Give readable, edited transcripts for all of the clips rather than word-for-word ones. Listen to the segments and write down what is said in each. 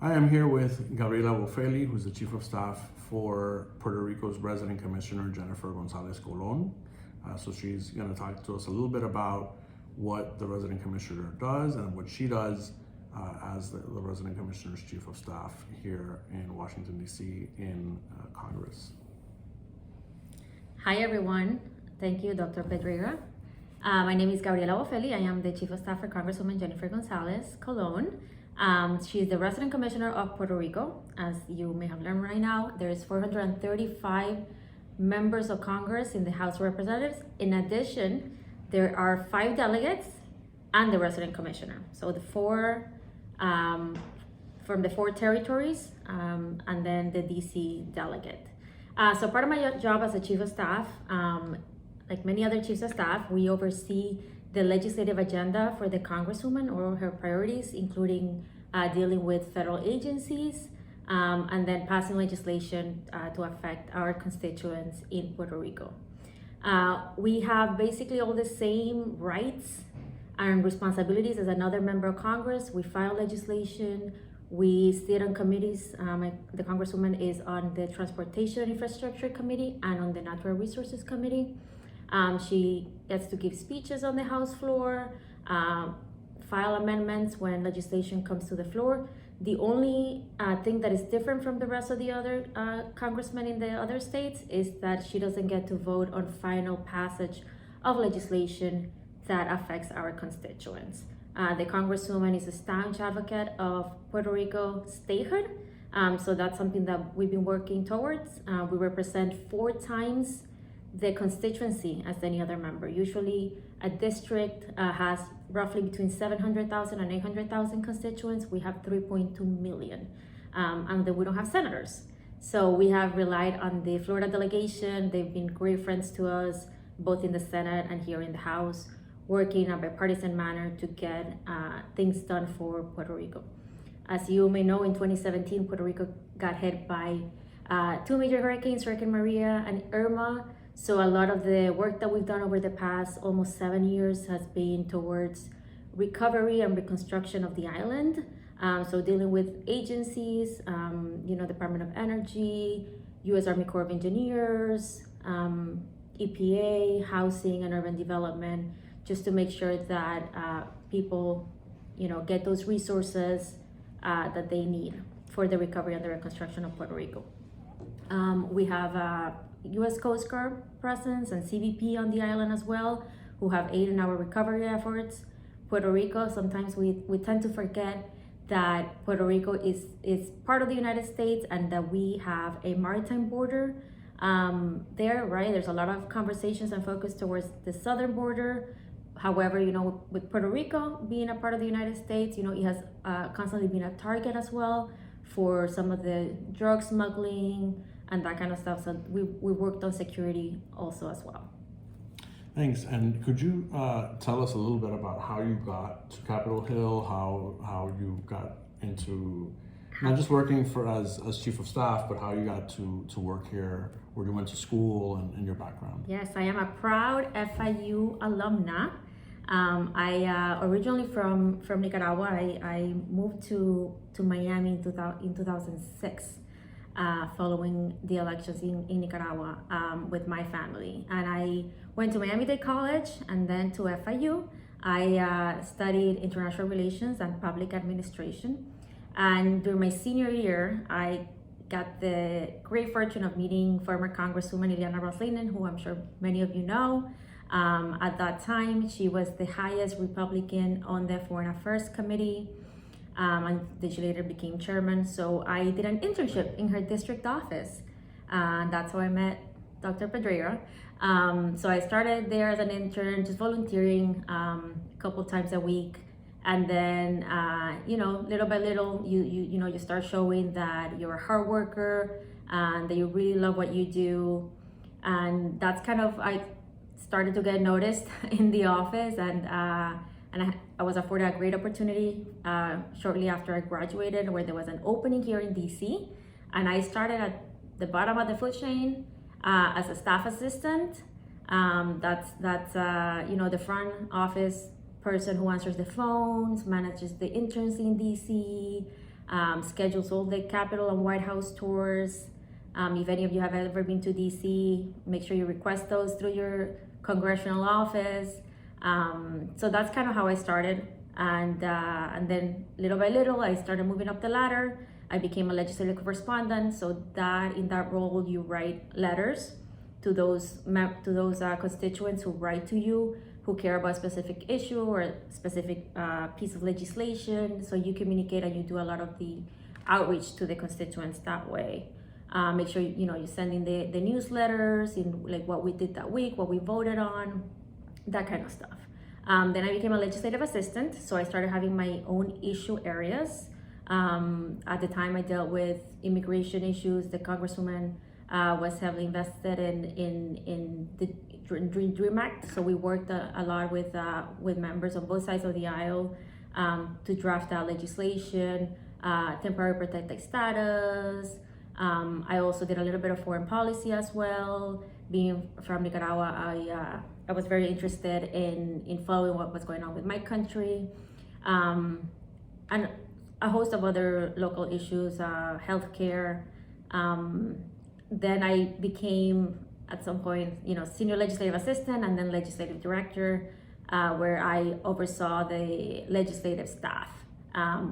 I am here with Gabriella Bofelli, who's the Chief of Staff for Puerto Rico's Resident Commissioner, Jenniffer González-Colón. So she's going to talk to us a little bit about what the Resident Commissioner does and what she does as the Resident Commissioner's Chief of Staff here in Washington, D.C. in Congress. Hi everyone, thank you Dr. Pedreira. My name is Gabriella Bofelli. I am the Chief of Staff for Congresswoman Jenniffer González-Colón. She's the Resident Commissioner of Puerto Rico. As you may have learned right now, there's 435 members of Congress in the House of Representatives. In addition, there are 5 delegates and the Resident Commissioner. So the four from the 4 territories and then the DC delegate. So part of my job as a Chief of Staff, like many other Chiefs of Staff, we oversee the legislative agenda for the Congresswoman or her priorities, including dealing with federal agencies and then passing legislation to affect our constituents in Puerto Rico. We have basically all the same rights and responsibilities as another member of Congress. We file legislation, we sit on committees. The Congresswoman is on the Transportation Infrastructure Committee and on the Natural Resources Committee. She gets to give speeches on the House floor, file amendments when legislation comes to the floor. The only thing that is different from the rest of the other congressmen in the other states is that she doesn't get to vote on final passage of legislation that affects our constituents. The Congresswoman is a staunch advocate of Puerto Rico statehood. So that's something that we've been working towards. We represent 4 times the constituency as any other member. Usually a district has roughly between 700,000 and 800,000 constituents. We have 3.2 million, and then we don't have senators. So we have relied on the Florida delegation. They've been great friends to us, both in the Senate and here in the House, working in a bipartisan manner to get things done for Puerto Rico. As you may know, in 2017, Puerto Rico got hit by 2 major hurricanes, Hurricane Maria and Irma. So a lot of the work that we've done over the past almost 7 years has been towards recovery and reconstruction of the island. So dealing with agencies, Department of Energy, U.S. Army Corps of Engineers, EPA, Housing and Urban Development, just to make sure that people, get those resources that they need for the recovery and the reconstruction of Puerto Rico. We have U.S. Coast Guard presence and CBP on the island as well, who have aided in our recovery efforts. Puerto Rico, sometimes we tend to forget that Puerto Rico is part of the United States and that we have a maritime border there, right? There's a lot of conversations and focus towards the southern border. However, with Puerto Rico being a part of the United States, it has constantly been a target as well for some of the drug smuggling and that kind of stuff. So we worked on security also as well. Thanks. And could you tell us a little bit about how you got to Capitol Hill, how you got into not just working as Chief of Staff, but how you got to work here, where you went to school and your background? Yes, I am a proud FIU alumna. I originally from Nicaragua. I moved to Miami in 2006. Following the elections in Nicaragua with my family. And I went to Miami-Dade College and then to FIU. I studied international relations and public administration. And during my senior year, I got the great fortune of meeting former Congresswoman Ileana Ros-Lehtinen, who I'm sure many of you know. At that time, she was the highest Republican on the Foreign Affairs Committee. And then she later became chairman. So I did an internship in her district office. And that's how I met Dr. Pedreira. So I started there as an intern, just volunteering a couple times a week. And then, little by little, you start showing that you're a hard worker and that you really love what you do. And that's I started to get noticed in the office, and I was afforded a great opportunity shortly after I graduated, where there was an opening here in DC, and I started at the bottom of the food chain as a staff assistant. That's the front office person who answers the phones, manages the interns in DC, schedules all the Capitol and White House tours. If any of you have ever been to DC, make sure you request those through your congressional office. So that's kind of how I started. And then little by little, I started moving up the ladder. I became a legislative correspondent. So that in that role, you write letters to those constituents who write to you, who care about a specific issue or a specific piece of legislation. So you communicate and you do a lot of the outreach to the constituents that way. Make sure you're sending the newsletters in like what we did that week, what we voted on, that kind of stuff. Then I became a legislative assistant, so I started having my own issue areas. At the time, I dealt with immigration issues. The congresswoman was heavily invested in the Dream Act, so we worked a lot with members on both sides of the aisle to draft out legislation, temporary protected status. I also did a little bit of foreign policy as well. Being from Nicaragua, I was very interested in following what was going on with my country, and a host of other local issues, healthcare. Then I became, at some point, senior legislative assistant and then legislative director, where I oversaw the legislative staff.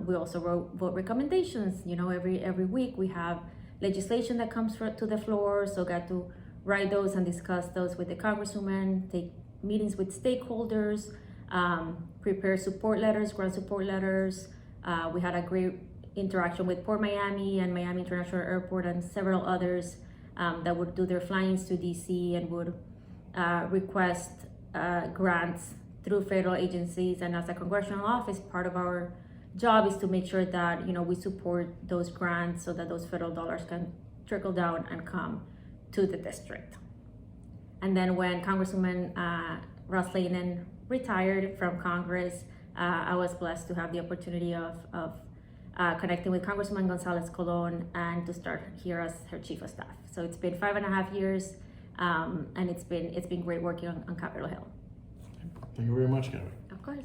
We also wrote recommendations. Every week we have legislation that comes to the floor, so got to write those and discuss those with the congresswoman, take meetings with stakeholders, prepare support letters, grant support letters. We had a great interaction with Port Miami and Miami International Airport and several others that would do their flyings to DC and would request grants through federal agencies. And as a congressional office, part of our job is to make sure that we support those grants so that those federal dollars can trickle down and come to the district. And then when Congresswoman Ros-Lehtinen retired from Congress, I was blessed to have the opportunity of connecting with Congresswoman González-Colón and to start here as her chief of staff. So it's been 5.5 years, and it's been great working on Capitol Hill. Thank you very much, Gabby. Of course.